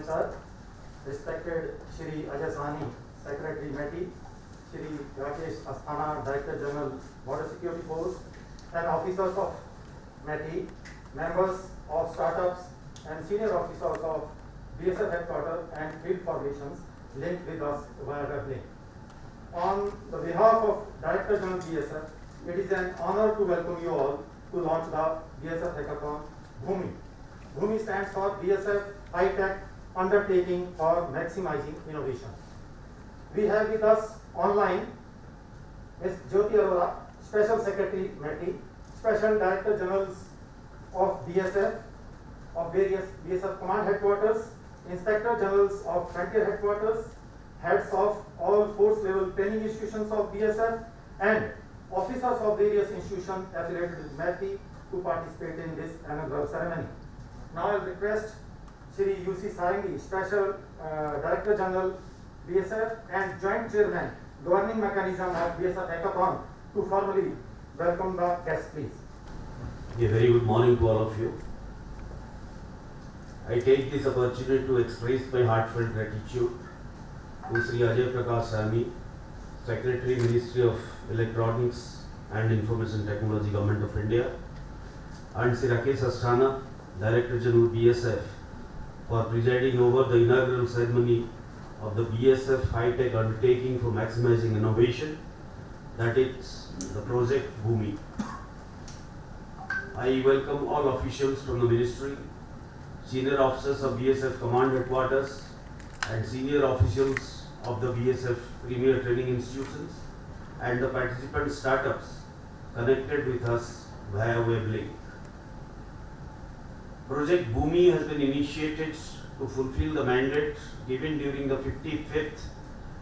sir, respected Shri Ajay Sahni, Secretary METI, Shri Rakesh Asthana, Director General Border Security Force, and officers of METI, members of startups and senior officers of BSF headquarters and field formations linked with us via web link. On the behalf of Director General BSF, it is an honor to welcome you all to launch the BSF Hackathon Bhumi. Bhumi stands for BSF High Tech Undertaking for Maximizing Innovation. We have with us online Ms. Jyoti Arora, Special Secretary METI, Special Director Generals of BSF, of various BSF Command Headquarters, Inspector Generals of Frontier Headquarters, heads of all force level training institutions of BSF, and officers of various institutions affiliated with METI to participate in this inaugural ceremony. Now I will request Shri U.C. Sarangi, Special Director General BSF and Joint Chairman, Governing Mechanism of BSF Hackathon, to formally welcome the guests, please. A very good morning to all of you. I take this opportunity to express my heartfelt gratitude to Sri Ajay Prakash Sahni, Secretary, Ministry of Electronics and Information Technology, Government of India, and Sri Rakesh Asthana, Director General BSF, for presiding over the inaugural ceremony of the BSF High Tech Undertaking for Maximizing Innovation, that is the Project Bhumi. I welcome all officials from the Ministry, senior officers of BSF Command Headquarters, and senior officials of the BSF Premier Training Institutions, and the participant startups connected with us via web link. Project Bhumi has been initiated to fulfill the mandate given during the 55th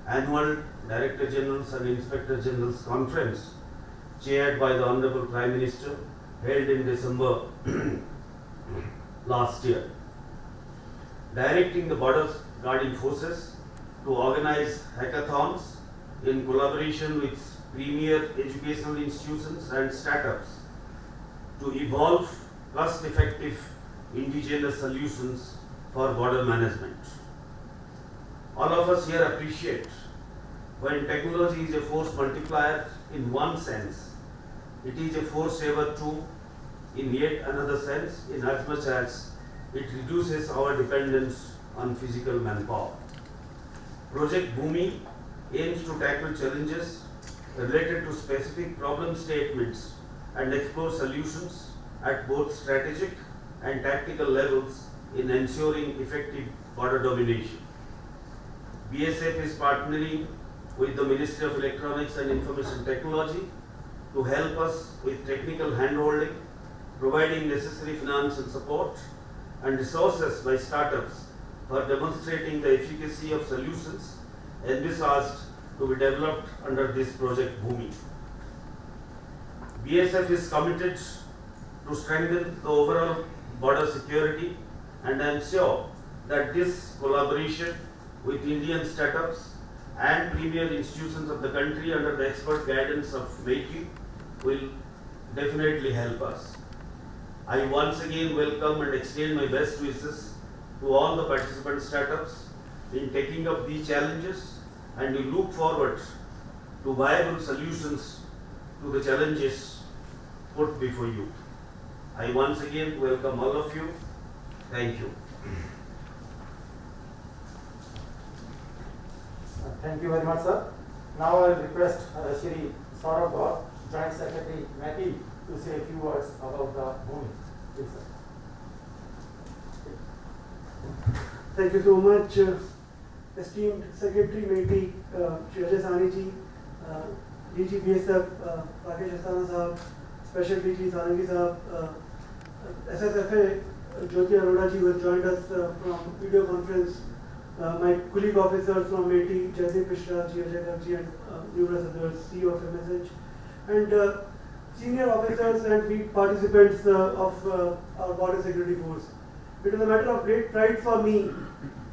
Annual Director Generals and Inspector Generals Conference, chaired by the Honorable Prime Minister, held in December last year, directing the border guarding forces to organize hackathons in collaboration with premier educational institutions and startups to evolve cost-effective indigenous solutions for border management. All of us here appreciate when technology is a force multiplier in one sense, it is a force saver too in yet another sense, in as much as it reduces our dependence on physical manpower. Project Bhumi aims to tackle challenges related to specific problem statements and explore solutions at both strategic and tactical levels in ensuring effective border domination. BSF is partnering with the Ministry of Electronics and Information Technology to help us with technical handholding, providing necessary financial support and resources by startups for demonstrating the efficacy of solutions envisaged to be developed under this Project Bhumi. BSF is committed to strengthen the overall border security, and I am sure that this collaboration with Indian startups and premier institutions of the country under the expert guidance of METI will definitely help us. I once again welcome and extend my best wishes to all the participant startups in taking up these challenges, and we look forward to viable solutions to the challenges put before you. I once again welcome all of you. Thank you. Thank you very much, sir. Now I will request Shri Saurabh Gaur, Joint Secretary METI, to say a few words about the Bhumi. Please, sir. Thank you so much, esteemed Secretary METI, Shri Ajay Sahni ji, DG BSF, Rakesh Asthana sahab, Special DG Sarangi sahab, SSFA Jyoti Arora ji, who has joined us from video conference, my colleague officers from METI, Jaideep Mishra ji, Ajay Garg ji, and numerous others, CEO of MSH, and senior officers and field participants of our border security force. It is a matter of great pride for me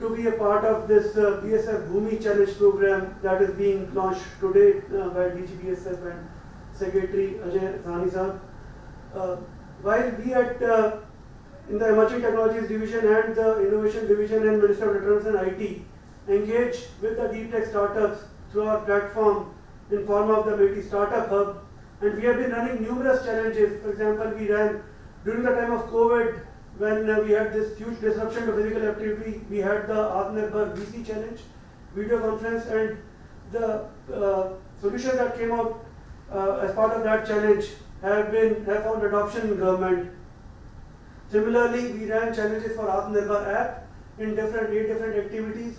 to be a part of this BSF Bhumi Challenge program that is being launched today by DG BSF and Secretary Ajay Sahni sahab. While we at in the Emerging Technologies Division and the Innovation Division and Ministry of Electronics and IT engage with the deep tech startups through our platform in form of the MeitY Startup Hub, and we have been running numerous challenges. For example, we ran during the time of COVID when we had this huge disruption to physical activity. We had the Atmanirbhar VC challenge, video conference, and the solutions that came out as part of that challenge have found adoption in government. Similarly, we ran challenges for Atmanirbhar app in 8 different activities.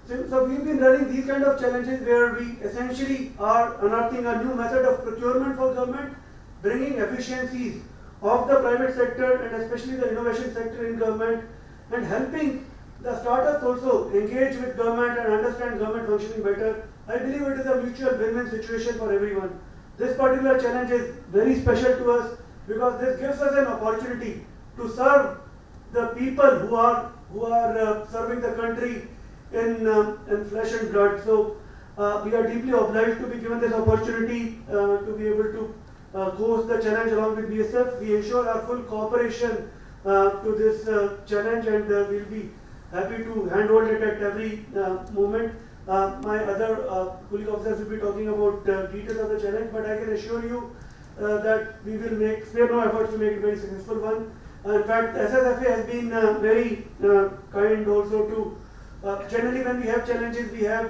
So we've been running these kind of challenges where we essentially are unearthing a new method of procurement for government, bringing efficiencies of the private sector and especially the innovation sector in government, and helping the startups also engage with government and understand government functioning better. I believe it is a mutual win-win situation for everyone. This particular challenge is very special to us because this gives us an opportunity to serve the people who are serving the country in flesh and blood. So we are deeply obliged to be given this opportunity to be able to host the challenge along with BSF. We ensure our full cooperation to this challenge, and we'll be happy to handhold it at every moment. My other colleague officers will be talking about details of the challenge, but I can assure you that we will spare no efforts to make it a very successful one. In fact, SSFA has been very kind also to, generally when we have challenges, we have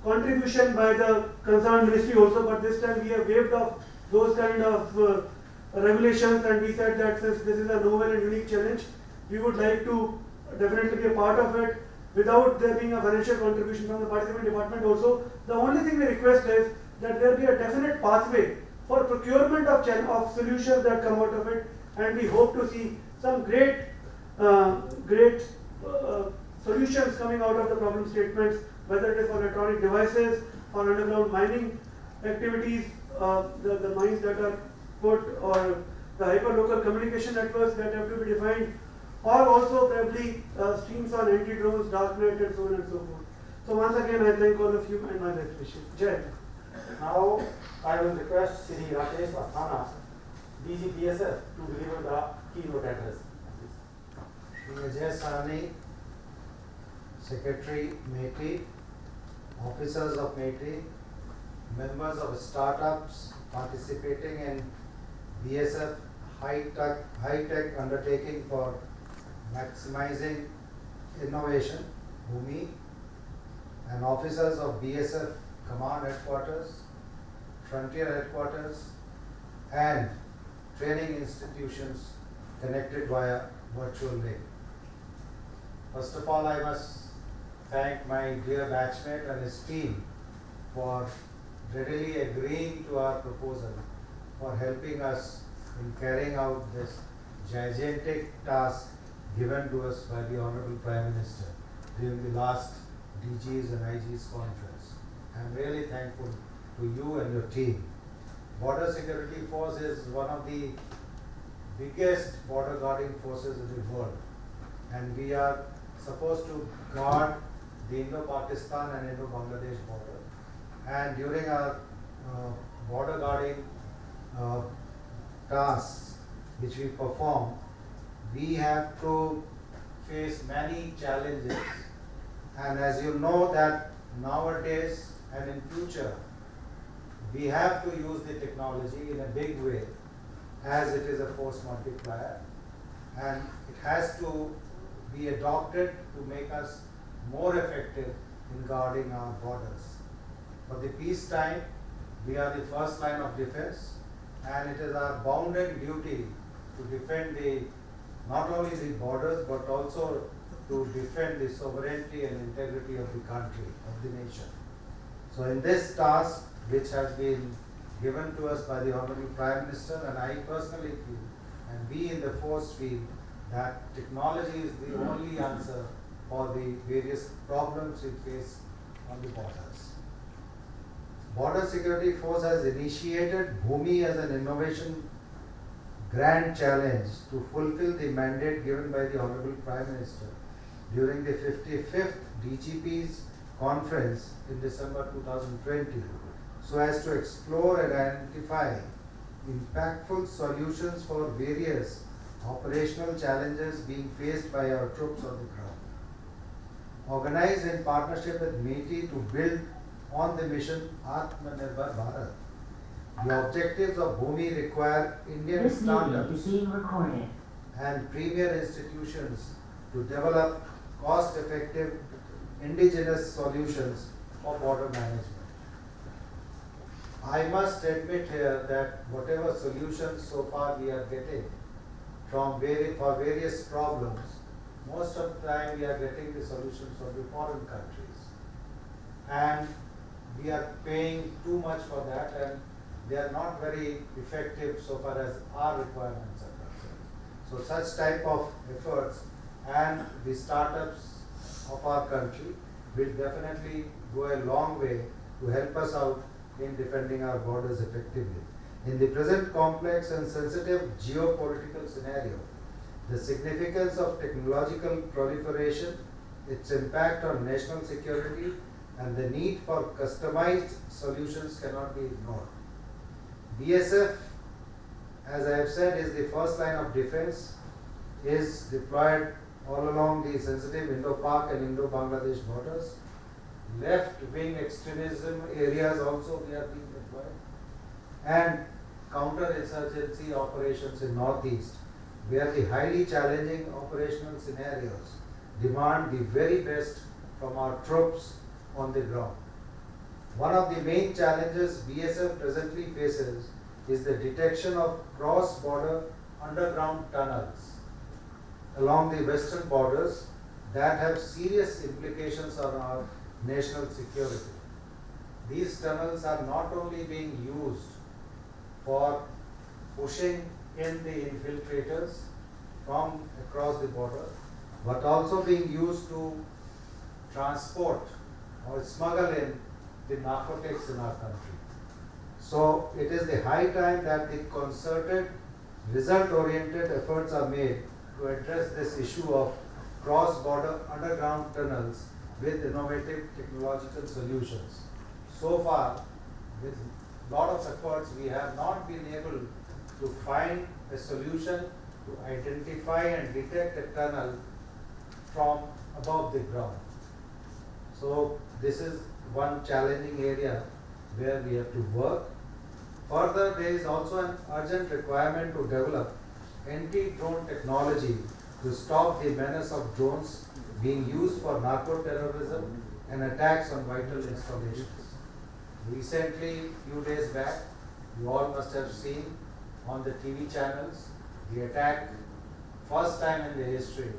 contribution by the concerned ministry also, but this time we have waived off those kind of regulations, and we said that since this is a novel and unique challenge, we would like to definitely be a part of it without there being a financial contribution from the participating department also. The only thing we request is that there be a definite pathway for procurement of solutions that come out of it, and we hope to see some great solutions coming out of the problem statements, whether it is for electronic devices, for underground mining activities, the mines that are put, or the hyperlocal communication networks that have to be defined, or also probably streams on anti-drones, darknet, and so on and so forth. So once again, I thank all of you and my best wishes. Jai. Now I will request Shri Rakesh Asthana, DG BSF, to deliver the keynote address. Ajay Sahni, Secretary MeitY, officers of MeitY, members of startups participating in BSF high-tech undertaking for maximizing innovation, Bhumi, and officers of BSF Command Headquarters, Frontier Headquarters, and training institutions connected via virtual link. First of all, I must thank my dear batchmate and his team for readily agreeing to our proposal, for helping us in carrying out this gigantic task given to us by the Honorable Prime Minister during the last DGs and IGs conference. I am really thankful to you and your team. Border Security Force is one of the biggest border guarding forces in the world, and we are supposed to guard the Indo-Pakistan and Indo-Bangladesh border. And during our border guarding tasks which we perform, we have to face many challenges. And as you know that nowadays and in future, we have to use the technology in a big way, as it is a force multiplier, and it has to be adopted to make us more effective in guarding our borders. For the peacetime, we are the first line of defense, and it is our bounden duty to defend not only the borders but also to defend the sovereignty and integrity of the country, of the nation. So in this task, which has been given to us by the Honorable Prime Minister, and I personally feel, and we in the force feel, that technology is the only answer for the various problems we face on the borders. Border Security Force has initiated Bhumi as an innovation grand challenge to fulfill the mandate given by the Honorable Prime Minister during the 55th DGP's conference in December 2020, so as to explore and identify impactful solutions for various operational challenges being faced by our troops on the ground. Organized in partnership with MeitY to build on the mission Atmanirbhar Bharat, the objectives of Bhumi require Indian This meeting is startups being recorded. and premier institutions to develop cost-effective indigenous solutions for border management. I must admit here that whatever solutions so far we are getting for various problems, most of the time we are getting the solutions from the foreign countries. And we are paying too much for that, and they are not very effective so far as our requirements are concerned. So such type of efforts and the startups of our country will definitely go a long way to help us out in defending our borders effectively. In the present complex and sensitive geopolitical scenario, the significance of technological proliferation, its impact on national security, and the need for customized solutions cannot be ignored. BSF, as I have said, is the first line of defense, is deployed all along the sensitive Indo-Pak and Indo-Bangladesh borders. Left-wing extremism areas also we are being deployed. And counter-insurgency operations in Northeast, where the highly challenging operational scenarios demand the very best from our troops on the ground. One of the main challenges BSF presently faces is the detection of cross-border underground tunnels along the western borders that have serious implications on our national security. These tunnels are not only being used for pushing in the infiltrators from across the border, but also being used to transport or smuggle in the narcotics in our country. So it is the high time that the concerted, result-oriented efforts are made to address this issue of cross-border underground tunnels with innovative technological solutions. So far, with a lot of efforts, we have not been able to find a solution to identify and detect a tunnel from above the ground. So this is one challenging area where we have to work. Further, there is also an urgent requirement to develop anti-drone technology to stop the menace of drones being used for narco-terrorism and attacks on vital installations. Recently, few days back, you all must have seen on the TV channels the attack, first time in the history,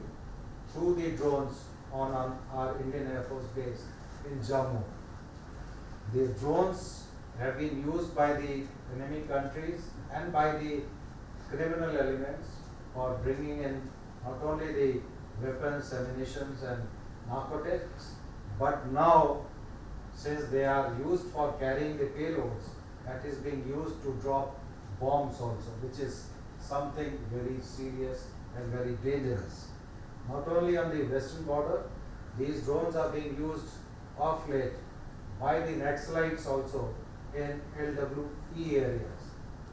through the drones on our Indian Air Force base in Jammu. The drones have been used by the enemy countries and by the criminal elements for bringing in not only the weapons, ammunitions and narcotics, but now since they are used for carrying the payloads, that is being used to drop bombs also, which is something very serious and very dangerous. Not only on the western border, these drones are being used of late by the Naxalites also in LWE areas.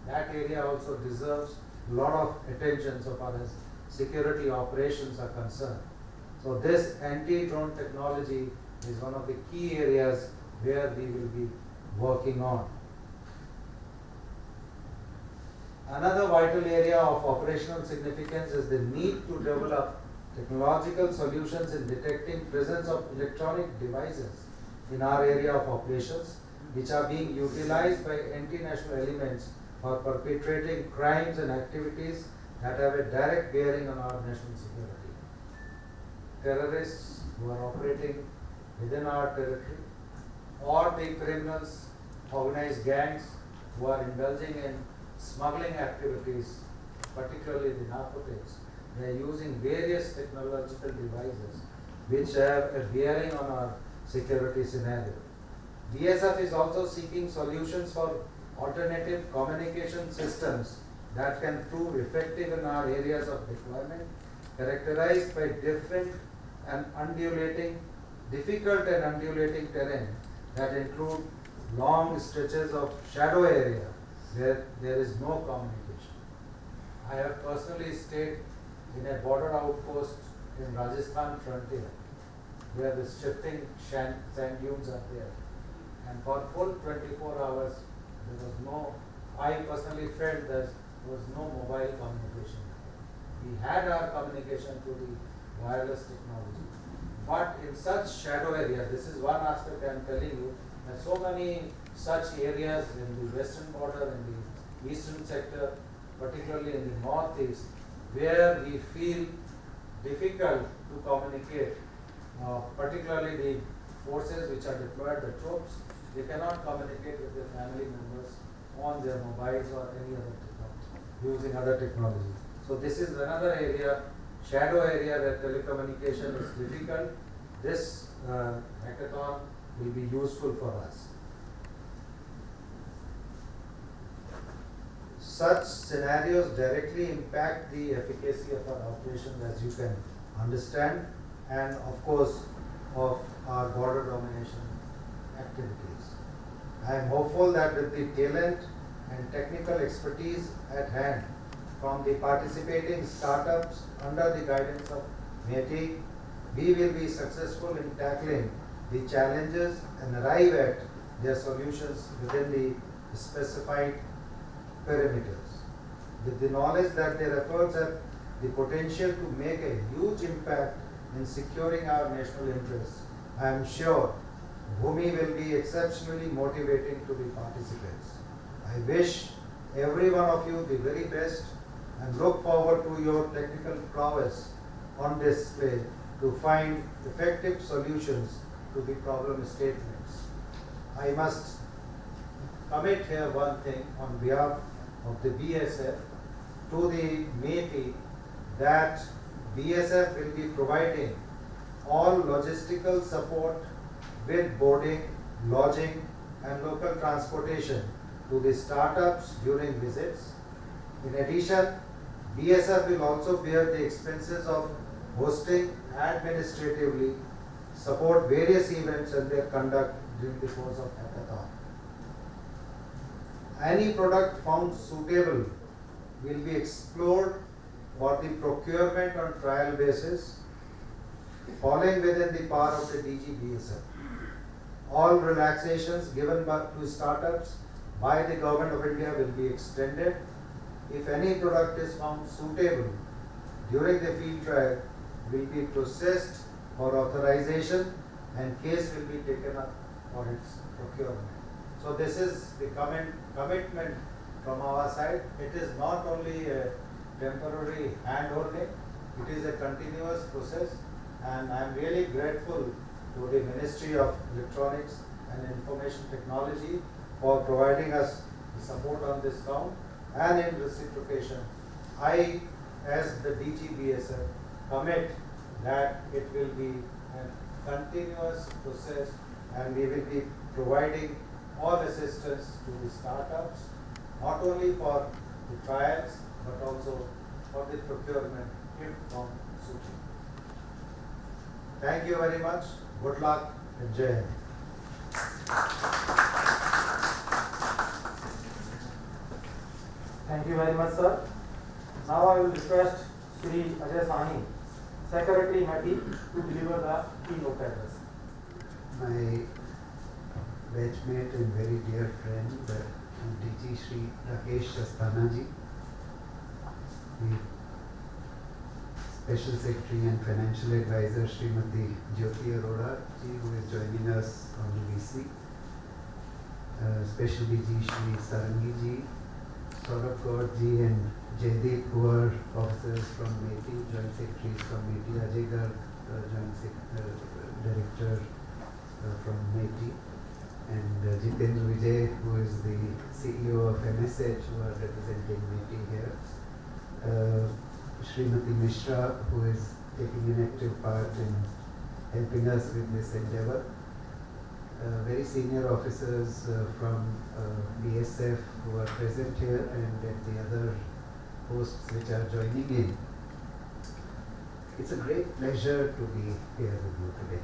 That area also deserves a lot of attention so far as security operations are concerned. So this anti-drone technology is one of the key areas where we will be working on. Another vital area of operational significance is the need to develop technological solutions in detecting presence of electronic devices in our area of operations, which are being utilized by anti-national elements for perpetrating crimes and activities that have a direct bearing on our national security. Terrorists who are operating within our territory, or the criminals, organized gangs who are indulging in smuggling activities, particularly the narcotics, they are using various technological devices which have a bearing on our security scenario. BSF is also seeking solutions for alternative communication systems that can prove effective in our areas of deployment, characterized by difficult and undulating terrain that include long stretches of shadow area where there is no communication. I have personally stayed in a border outpost in Rajasthan frontier, where the shifting sand dunes are there. And for full 24 hours, there was no, I personally felt there was no mobile communication. We had our communication through the wireless technology. But in such shadow area, this is one aspect I am telling you, that so many such areas in the western border, in the eastern sector, particularly in the northeast, where we feel difficult to communicate, particularly the forces which are deployed, the troops, they cannot communicate with their family members on their mobiles or any other technology, using other technology. So this is another area, shadow area, where telecommunication is difficult. This hackathon will be useful for us. Such scenarios directly impact the efficacy of our operations, as you can understand, and of course of our border domination activities. I am hopeful that with the talent and technical expertise at hand from the participating startups under the guidance of METI, we will be successful in tackling the challenges and arrive at their solutions within the specified perimeters. With the knowledge that their efforts have the potential to make a huge impact in securing our national interests, I am sure Bhumi will be exceptionally motivating to the participants. I wish every one of you the very best and look forward to your technical prowess on display to find effective solutions to the problem statements. I must commit here one thing on behalf of the BSF to the METI, that BSF will be providing all logistical support with boarding, lodging and local transportation to the startups during visits. In addition, BSF will also bear the expenses of hosting administratively, support various events and their conduct during the course of hackathon. Any product found suitable will be explored for the procurement on trial basis, falling within the power of the DG BSF. All relaxations given to startups by the Government of India will be extended. If any product is found suitable during the field trial, will be processed for authorization and case will be taken up for its procurement. So this is the commitment from our side. It is not only a temporary hand-holding, it is a continuous process, and I am really grateful to the Ministry of Electronics and Information Technology for providing us the support on this count, and in reciprocation, I as the DGBSF commit that it will be a continuous process and we will be providing all assistance to the startups, not only for the trials but also for the procurement if found suitable. Thank you very much. Good luck and Jai Hind. Thank you very much, sir. Now I will request Shri Ajay Sahni, Secretary METI, to deliver the keynote address. My batchmate and very dear friend, DG Shri Rakesh Asthana ji, the Special Secretary and Financial Advisor Srimati Jyoti Arora ji, who is joining us on the VC, Special DG Shri Sarangi ji, Saurabh Gaur ji and Jaideep, who are officers from METI, Joint Secretaries from METI, Ajay Garg, Director from METI, and Jitendra Vijay, who is the CEO of MSH, who are representing METI here. Srimati Mishra, who is taking an active part in helping us with this endeavor. Very senior officers from BSF who are present here, and at the other hosts which are joining in. It's a great pleasure to be here with you today.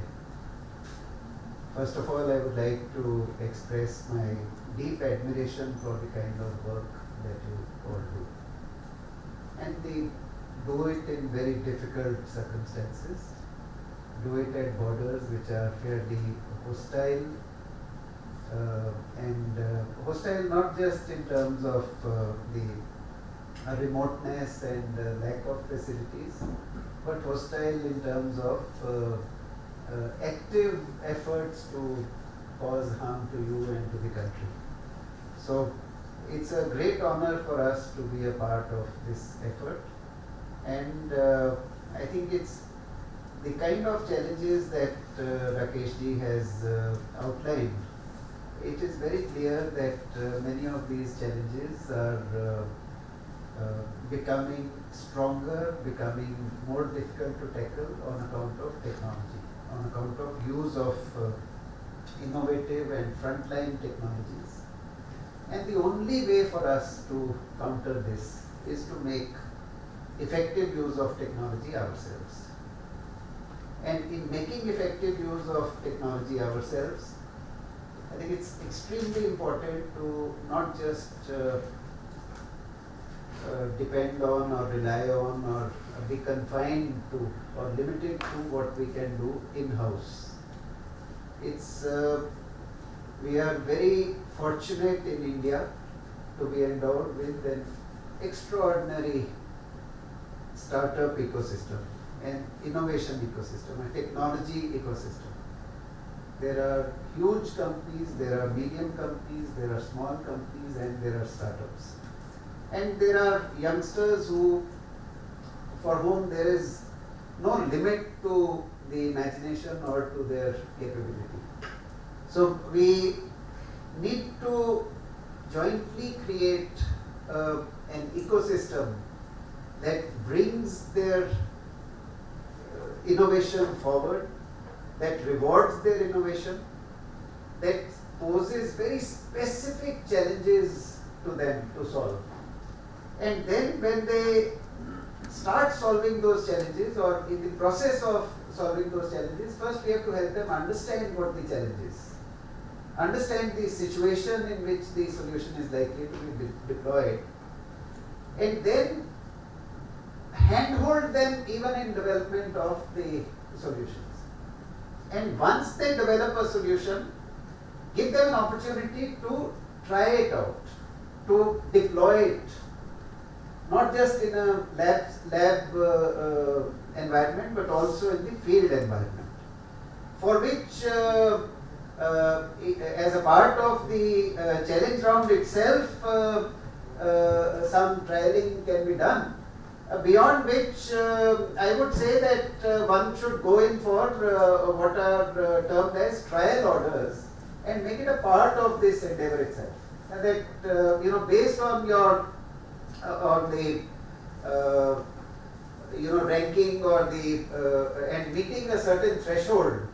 First of all, I would like to express my deep admiration for the kind of work that you all do. and they do it in very difficult circumstances, do it at borders which are fairly hostile, hostile not just in terms of the remoteness and lack of facilities, but hostile in terms of active efforts to cause harm to you and to the country. So it's a great honor for us to be a part of this effort, and I think it's the kind of challenges that Rakesh ji has outlined. It is very clear that many of these challenges are becoming stronger, becoming more difficult to tackle on account of technology, on account of use of innovative and frontline technologies. And the only way for us to counter this is to make effective use of technology ourselves. And in making effective use of technology ourselves, I think it's extremely important to not just depend on or rely on or be confined to or limited to what we can do in-house. It's we are very fortunate in India to be endowed with an extraordinary startup ecosystem, an innovation ecosystem, a technology ecosystem. There are huge companies, there are medium companies, there are small companies, and there are startups. And there are youngsters for whom there is no limit to the imagination or to their capability. So we need to jointly create an ecosystem that brings their innovation forward, that rewards their innovation, that poses very specific challenges to them to solve. And then when they start solving those challenges, or in the process of solving those challenges, first we have to help them understand what the challenge is, understand the situation in which the solution is likely to be deployed, and then handhold them even in development of the solutions. And once they develop a solution, give them an opportunity to try it out, to deploy it, not just in a lab environment, but also in the field environment, for which as a part of the challenge round itself, some trialing can be done, beyond which I would say that one should go in for what are termed as trial orders and make it a part of this endeavor itself. And that based on your on the ranking or the and meeting a certain threshold,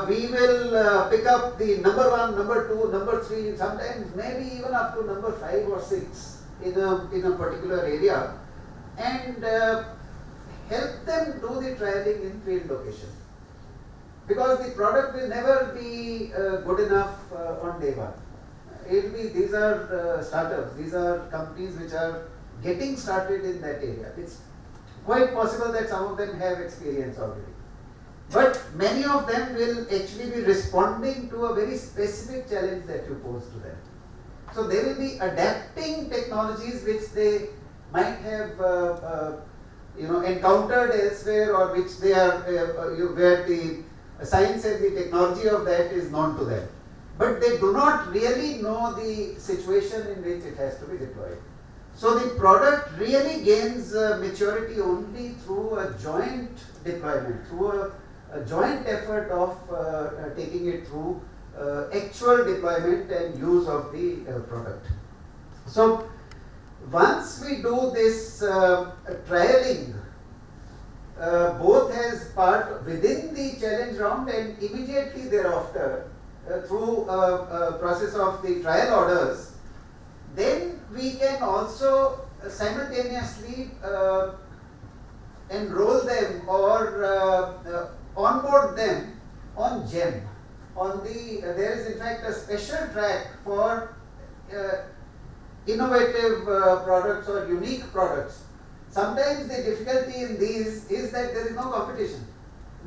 we will pick up the number 1, number 2, number 3, sometimes maybe even up to number 5 or 6 in a particular area, and help them do the trialing in field location. Because the product will never be good enough on day one. These are startups, these are companies which are getting started in that area. It's quite possible that some of them have experience already. But many of them will actually be responding to a very specific challenge that you pose to them. So they will be adapting technologies which they might have encountered elsewhere, or which they are where the science and the technology of that is known to them. But they do not really know the situation in which it has to be deployed. So the product really gains maturity only through a joint deployment, through a joint effort of taking it through actual deployment and use of the product. So once we do this trialing, both as part within the challenge round and immediately thereafter through a process of the trial orders, then we can also simultaneously enroll them or onboard them on GEM. There is in fact a special track for innovative products or unique products sometimes the difficulty in these is that there is no competition.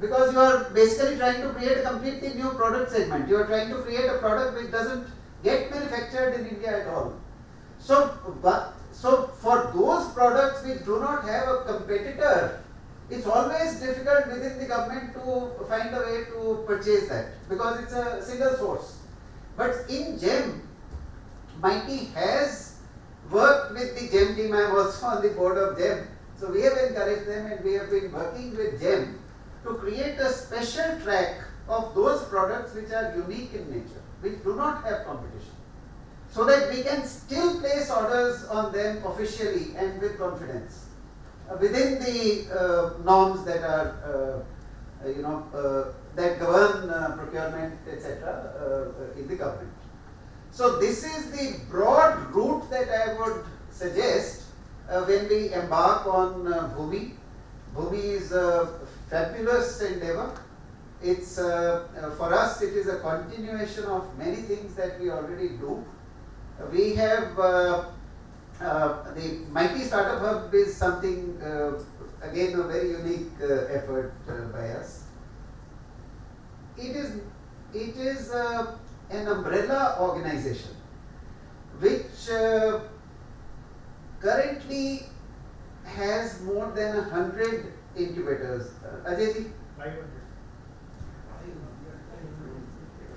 Because you are basically trying to create a completely new product segment. You are trying to create a product which doesn't get manufactured in India at all. So for those products which do not have a competitor, it's always difficult within the government to find a way to purchase that because it's a single source. But in GEM, MITI has worked with the GEM team. I am also on the board of GEM. So we have encouraged them and we have been working with GEM to create a special track of those products which are unique in nature, which do not have competition, so that we can still place orders on them officially and with confidence within the norms that are that govern procurement, etc. In the government. So this is the broad route that I would suggest when we embark on Bhumi. Bhumi is a fabulous endeavor. It's for us it is a continuation of many things that we already do. We have the MITI Startup Hub is something again a very unique effort by us. It is an umbrella organization which currently has more than 100 incubators. Ajay ji?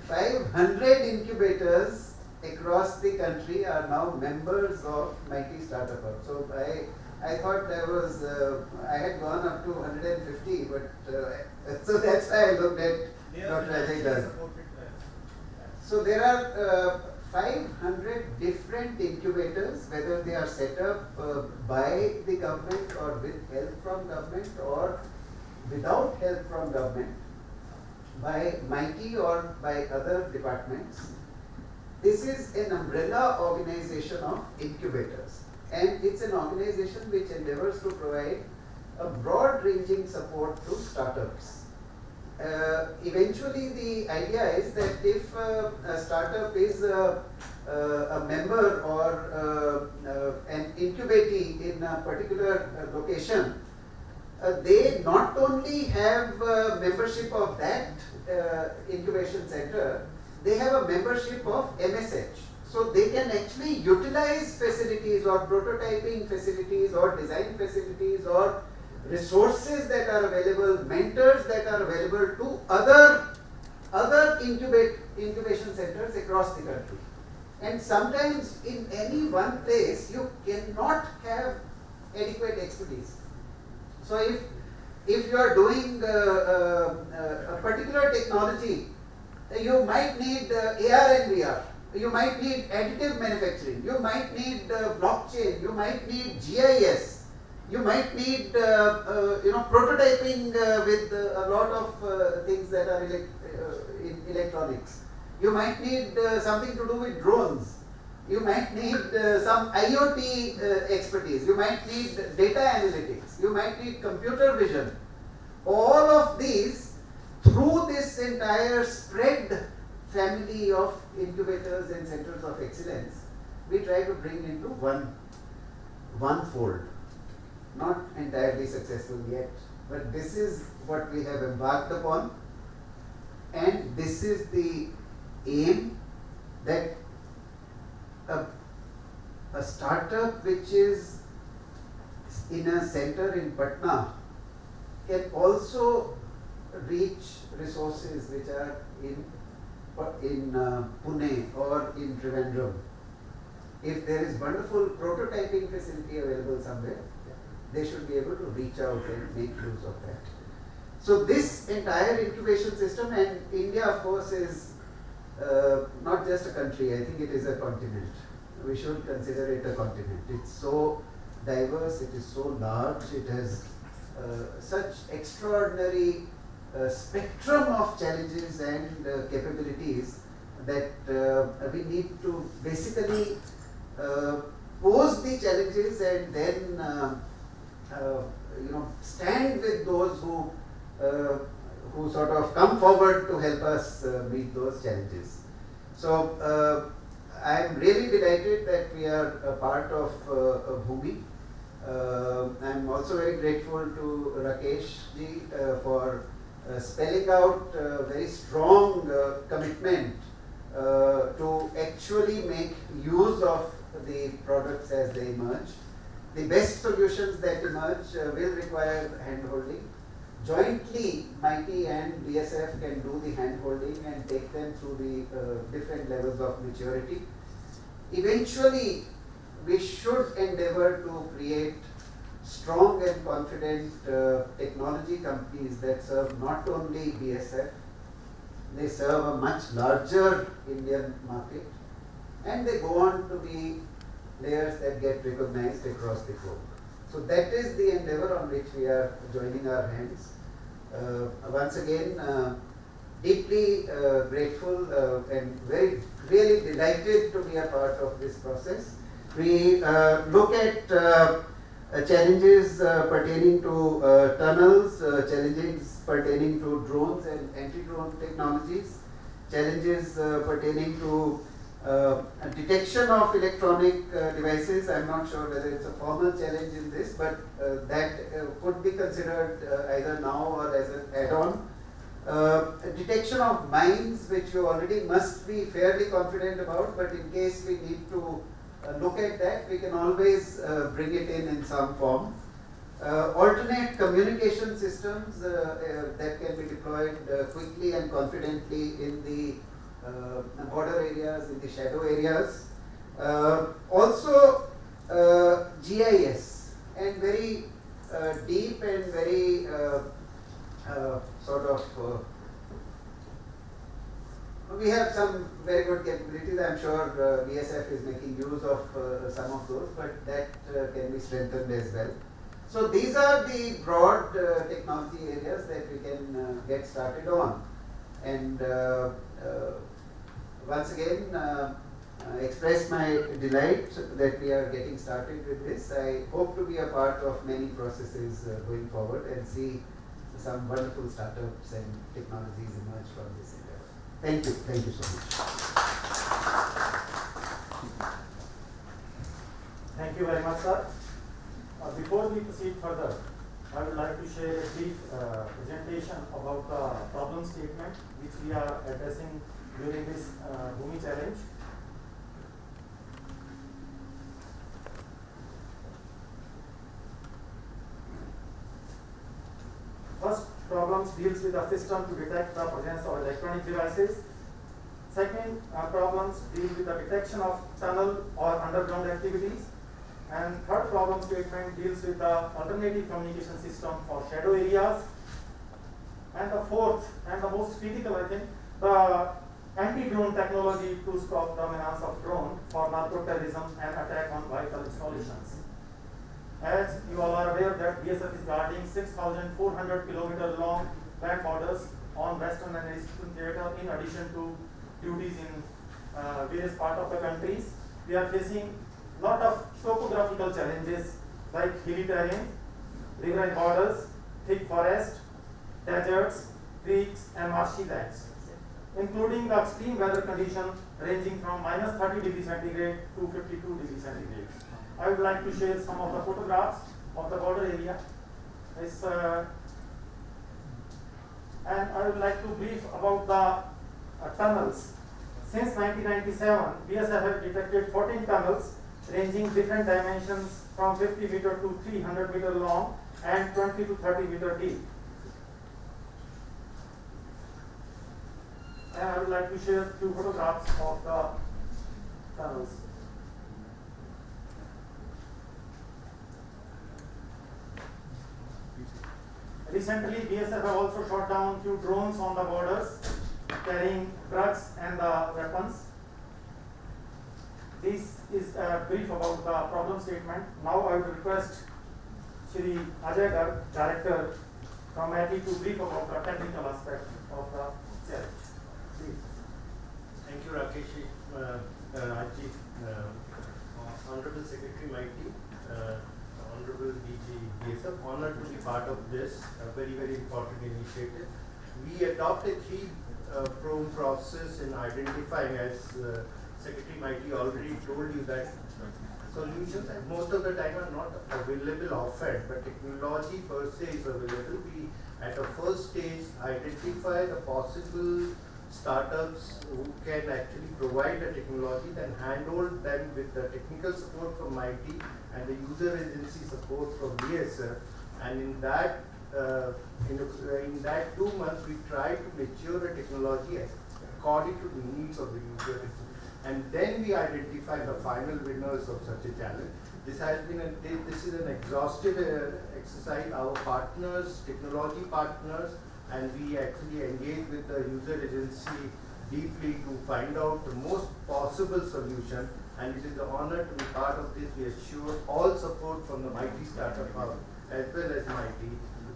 500 incubators across the country are now members of MITI Startup Hub. So I thought I had gone up to 150, but so that's why I looked at Dr. Ajay Datta. So there are 500 different incubators, whether they are set up by the government or with help from government or without help from government, by MITI or by other departments. This is an umbrella organization of incubators, and it's an organization which endeavors to provide a broad ranging support to startups. Eventually the idea is that if a startup is a member or an incubatee in a particular location, they not only have membership of that incubation center, they have a membership of MSH. So they can actually utilize facilities or prototyping facilities or design facilities or resources that are available, mentors that are available to other incubation centers across the country. And sometimes in any one place you cannot have adequate expertise. So if you are doing a particular technology, you might need AR and VR, you might need additive manufacturing, you might need blockchain, you might need GIS. You might need prototyping with a lot of things that are in electronics. You might need something to do with drones. You might need some IoT expertise. You might need data analytics. You might need computer vision. All of these, through this entire spread family of incubators and centers of excellence, we try to bring into one fold. Not entirely successful yet, but this is what we have embarked upon, and this is the aim, that a startup which is in a center in Patna can also reach resources which are in Pune or in Trivandrum. If there is wonderful prototyping facility available somewhere, they should be able to reach out and make use of that. So this entire incubation system, and India of course is not just a country, I think it is a continent. We should consider it a continent. It's so diverse, it is so large, it has such extraordinary spectrum of challenges and capabilities that we need to basically pose the challenges and then stand with those who sort of come forward to help us meet those challenges. So I am really delighted that we are a part of Bhumi. I'm also very grateful to Rakesh ji for spelling out very strong commitment to actually make use of the products as they emerge. The best solutions that emerge will require hand-holding. Jointly, MITI and BSF can do the hand-holding and take them through the different levels of maturity. Eventually, we should endeavor to create strong and confident technology companies that serve not only BSF, they serve a much larger Indian market, and they go on to be players that get recognized across the globe. So that is the endeavor on which we are joining our hands. Once again, deeply grateful and really delighted to be a part of this process. We look at challenges pertaining to tunnels, challenges pertaining to drones and anti-drone technologies, challenges pertaining to detection of electronic devices. I'm not sure whether it's a formal challenge in this, but that could be considered either now or as an add-on. Detection of mines, which you already must be fairly confident about, but in case we need to look at that, we can always bring it in some form. Alternate communication systems that can be deployed quickly and confidently in the border areas, in the shadow areas. Also GIS, and very deep and very we have some very good capabilities. I'm sure BSF is making use of some of those, but that can be strengthened as well. So these are the broad technology areas that we can get started on. And once again, express my delight that we are getting started with this. I hope to be a part of many processes going forward and see some wonderful startups and technologies emerge from this endeavor. Thank you so much. Thank you very much, sir. Before we proceed further, I would like to share a brief presentation about the problem statement which we are addressing during this Bhumi challenge. First problems deals with the system to detect the presence of electronic devices. Second problems deal with the detection of tunnel or underground activities. And third problem statement deals with the alternative communication system for shadow areas. And the fourth and the most critical, I think, the anti-drone technology to stop dominance of drone for narco-terrorism and attack on vital installations. As you all are aware that BSF is guarding 6,400 kilometer long land borders on western and eastern theatre in addition to duties in various parts of the countries. We are facing lot of topographical challenges like hilly terrain, riverine borders, thick forest, deserts, creeks and marshy lands, including the extreme weather condition ranging from minus 30 degrees centigrade to 52 degrees centigrade. I would like to share some of the photographs of the border area. And I would like to brief about the tunnels. Since 1997, BSF has detected 14 tunnels ranging different dimensions from 50 meter to 300 meter long and 20 to 30 meter deep. And I would like to share a few photographs of the tunnels. Recently, BSF have also shot down few drones on the borders carrying drugs and the weapons. This is a brief about the problem statement. Now I would request Shri Ajay Garg, Director from MITI, to brief about the technical aspect of the challenge. Please. Thank you, Rakesh Rajji, Honorable Secretary MITI, Honorable DG BSF, honored to be part of this very, very important initiative. We adopted three-prong process in identifying, as Secretary MITI already told you, that solutions, and most of the time are not available often, but technology per se is available. We at the first stage identify the possible startups who can actually provide the technology, then handhold them with the technical support from MIT and the user agency support from BSF, and in that 2 months we try to mature a technology according to the needs of the user, and then we identify the final winners of such a challenge. This is an exhaustive exercise. Our partners, technology partners, and we actually engage with the user agency deeply to find out the most possible solution, and it is an honor to be part of this. We assure all support from the Mighty Startup Hub as well as Mighty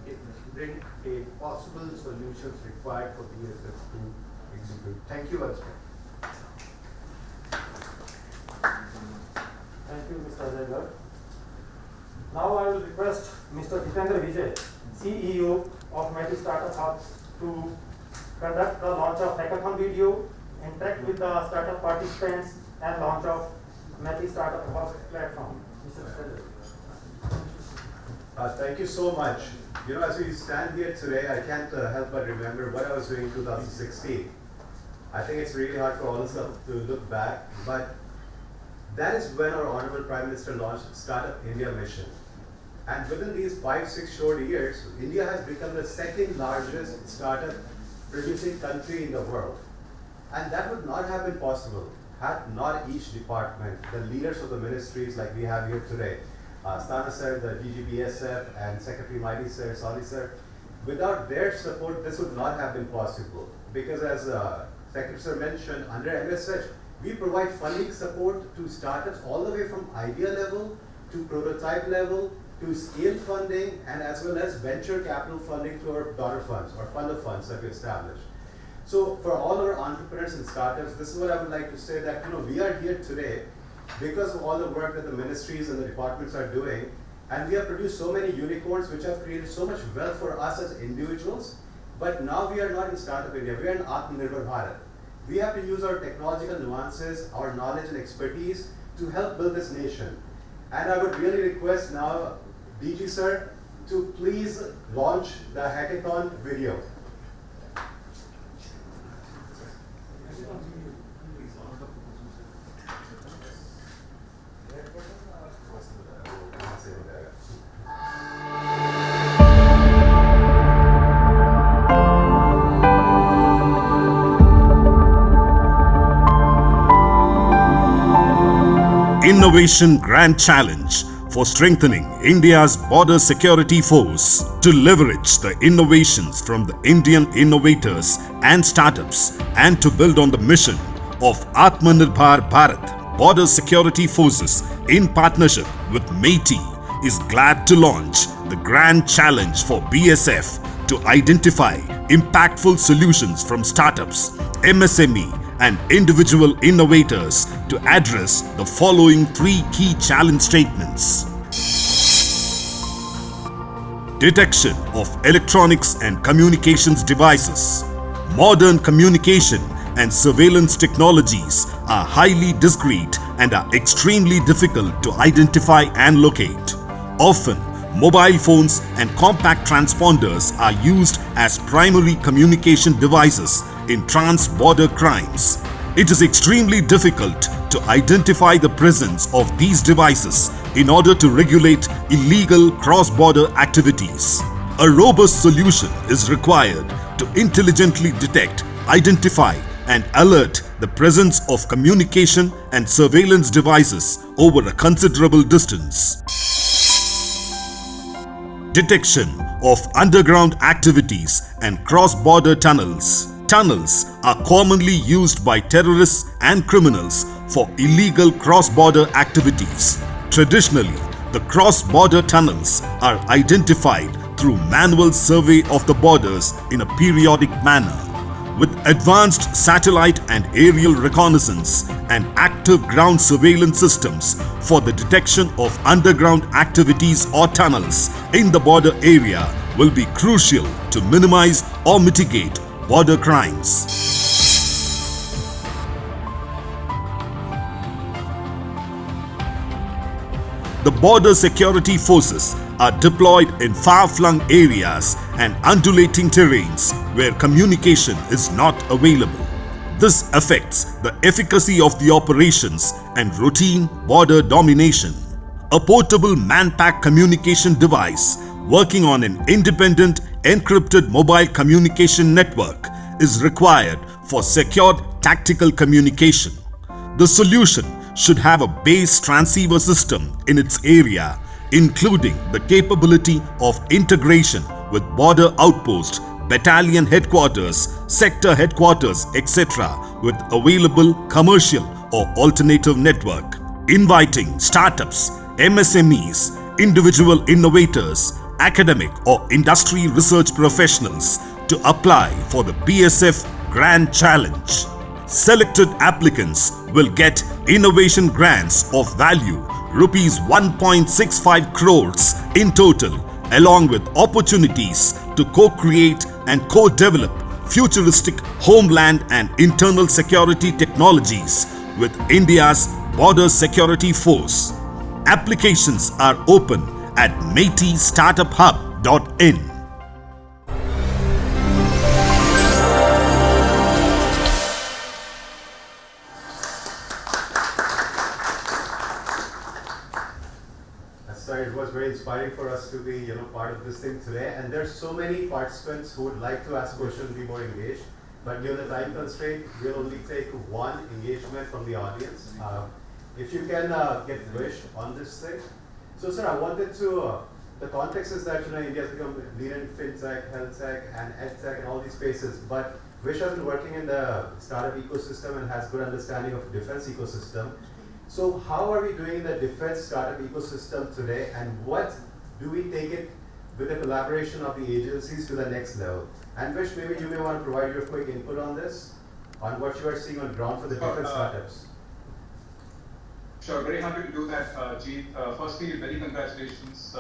to bring a possible solutions required for BSF to execute. Thank you once more. Thank you, Mr. Ajay. Now I will request Mr. Jitendra Vijay, CEO of Mighty Startup Hub, to conduct the launch of hackathon video, interact with the startup participants, and launch of Mighty Startup Hub platform. Mr. Jitendra. Thank you so much. You know, as we stand here today, I can't help but remember what I was doing in 2016. I think it's really hard for all of us to look back, but that is when our Honorable Prime Minister launched Startup India Mission. And within these 5-6 short years, India has become the second largest startup producing country in the world. And that would not have been possible had not each department, the leaders of the ministries like we have here today, Sthana sir, the DGBSF, and Secretary Mighty sir, Sali sir, without their support, this would not have been possible. Because as Secretary sir mentioned, under MSH, we provide funding support to startups all the way from idea level to prototype level to scale funding, and as well as venture capital funding through our daughter funds or fund of funds that we established. So for all our entrepreneurs and startups, this is what I would like to say, that we are here today because of all the work that the ministries and the departments are doing, and we have produced so many unicorns which have created so much wealth for us as individuals. But now we are not in Startup India, we are in Atmanirbhar Bharat. We have to use our technological nuances, our knowledge and expertise to help build this nation. And I would really request now DG sir to please launch the hackathon video. Innovation Grand Challenge for strengthening India's border security force to leverage the innovations from the Indian innovators and startups and to build on the mission of Atmanirbhar Bharat. Border Security Forces in partnership with MeitY is glad to launch the Grand Challenge for BSF to identify impactful solutions from startups, MSME and individual innovators to address the following 3 key challenge statements. Detection of electronics and communications devices. Modern communication and surveillance technologies are highly discreet and are extremely difficult to identify and locate. Often, mobile phones and compact transponders are used as primary communication devices in trans-border crimes. It is extremely difficult to identify the presence of these devices in order to regulate illegal cross-border activities. A robust solution is required to intelligently detect, identify, and alert the presence of communication and surveillance devices over a considerable distance. Detection of underground activities and cross-border tunnels. Tunnels are commonly used by terrorists and criminals for illegal cross-border activities. Traditionally, the cross-border tunnels are identified through manual survey of the borders in a periodic manner. With advanced satellite and aerial reconnaissance and active ground surveillance systems for the detection of underground activities or tunnels in the border area will be crucial to minimize or mitigate border crimes. The border security forces are deployed in far-flung areas and undulating terrains where communication is not available. This affects the efficacy of the operations and routine border domination. A portable man-pack communication device working on an independent encrypted mobile communication network is required for secured tactical communication. The solution should have a base transceiver system in its area, including the capability of integration with border outpost, battalion headquarters, sector headquarters, etc. with available commercial or alternative network. Inviting startups, MSMEs, individual innovators, academic or industry research professionals to apply for the BSF Grand Challenge. Selected applicants will get innovation grants of value rupees 1.65 crores in total, along with opportunities to co-create and co-develop futuristic homeland and internal security technologies with India's Border Security Force. Applications are open at meitystartuphub.in. It was very inspiring for us to be, part of this thing today. And there's so many participants who would like to ask questions, be more engaged. But given the time constraint, we'll only take one engagement from the audience. If you can get Vish on this thing. So, sir, I wanted to. The context is that India has become leader in fintech, health tech, and edtech, and all these spaces. But Vish has been working in the startup ecosystem and has good understanding of defense ecosystem. So how are we doing the defense startup ecosystem today, and what do we take it with the collaboration of the agencies to the next level? And Vish, maybe you may want to provide your quick input on this, on what you are seeing on ground for the defense startups. Sure, very happy to do that, Jeet. Firstly, very congratulations,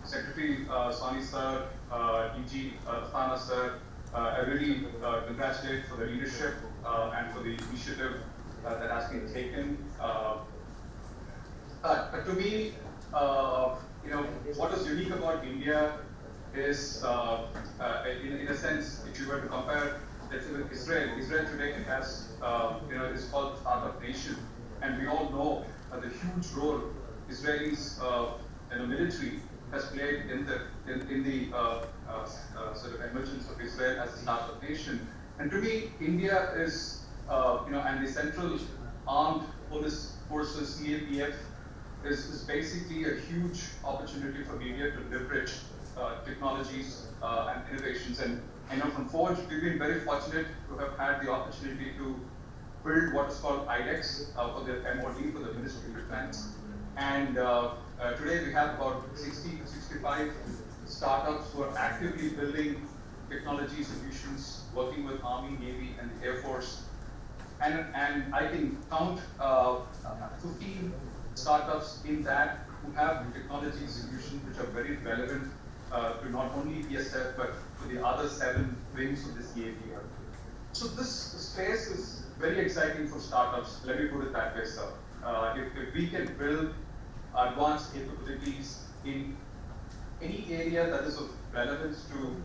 Secretary Soni sir, DG Asthana sir. I really congratulate for the leadership and for the initiative that has been taken. To me, what is unique about India is, in a sense, if you were to compare, let's say, with Israel today has, is called the startup nation, and we all know the huge role Israelis military has played in the sort of emergence of Israel as a startup nation. And to me, India is, and the Central Armed Police Forces, CAPF, is basically a huge opportunity for India to leverage technologies and innovations. And I know from Forge, we've been very fortunate to have had the opportunity to build what is called IDEX for the MOD, for the Ministry of Defense. And today we have about 60 to 65 startups who are actively building technology solutions, working with Army, Navy, and the Air Force. And I can count 15 startups in that who have technology solutions which are very relevant to not only BSF but to the other 7 wings of the CAPF. So this space is very exciting for startups. Let me put it that way, sir. If we can build advanced capabilities in any area that is of relevance to,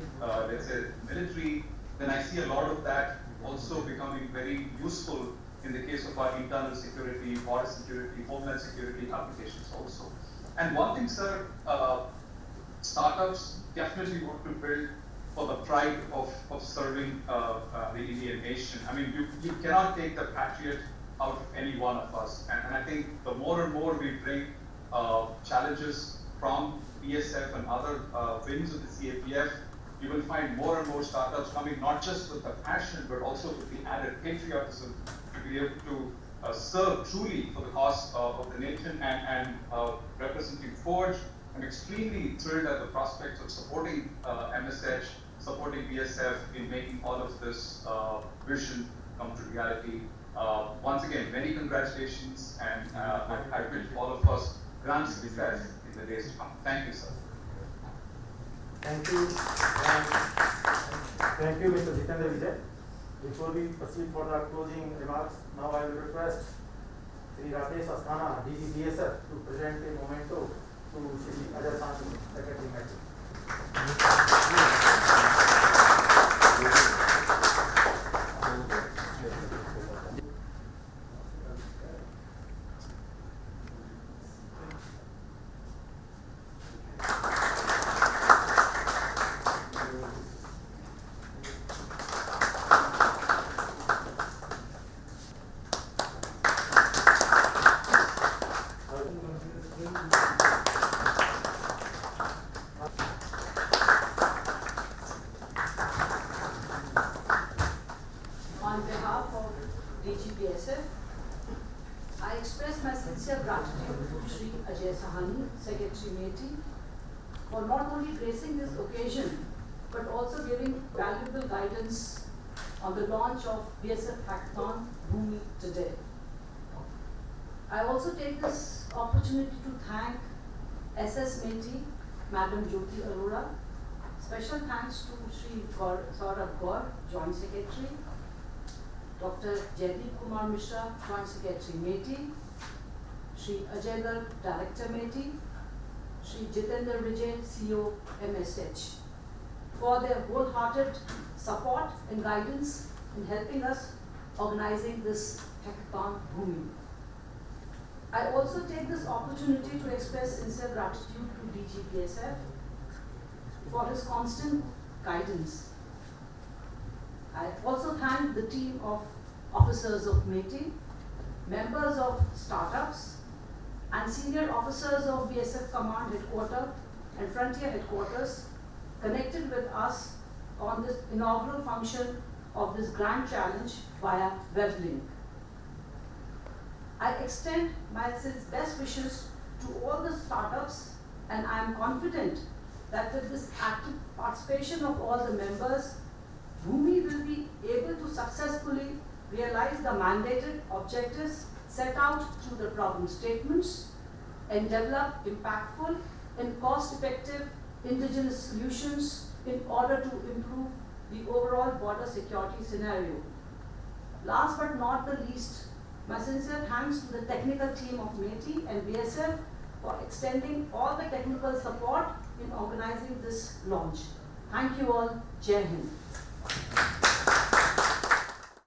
let's say, military, then I see a lot of that also becoming very useful in the case of our internal security, border security, homeland security applications also. And one thing, sir, startups definitely want to build for the pride of serving the Indian nation. I mean, you cannot take the patriot out of any one of us. And I think the more and more we bring challenges from BSF and other wings of the CAPF, you will find more and more startups coming not just with the passion, but also with the added patriotism to be able to serve truly for the cause of the nation and representing Forge. I'm extremely thrilled at the prospects of supporting MSH, supporting BSF in making all of this vision come to reality. Once again, many congratulations, and I wish all of us grand success in the days to come. Thank you, sir. Thank you. Thank you, Mr. Jitendra Vijay. Before we proceed for the closing remarks, now I will request Shri Rakesh Asthana, DG BSF, to present a memento to Shri Ajay Sani, Secretary METI. On behalf of DGBSF, I express my sincere gratitude to Shri Ajay Sahani, Secretary METI, for not only gracing this occasion, but also giving valuable guidance on the launch of BSF Hackathon Bhumi today. I also take this opportunity to thank SS METI, Madam Jyoti Arora. Special thanks to Shri Saurabh Gaur, Joint Secretary, Dr. Jaideep Kumar Mishra, Joint Secretary METI, Shri Ajay Garg, Director METI, Shri Jitendra Vijay, CEO MSH, for their wholehearted support and guidance in helping us organizing this hackathon Bhumi. I also take this opportunity to express sincere gratitude to DGBSF for his constant guidance. I also thank the team of officers of METI, members of startups, and senior officers of BSF Command Headquarters and Frontier Headquarters connected with us on this inaugural function of this grand challenge via WebLink. I extend my best wishes to all the startups, and I am confident that with this active participation of all the members, Bhumi will be able to successfully realize the mandated objectives set out through the problem statements and develop impactful and cost-effective indigenous solutions in order to improve the overall border security scenario. Last but not the least, my sincere thanks to the technical team of METI and BSF for extending all the technical support in organizing this launch. Thank you all. Jai Hind.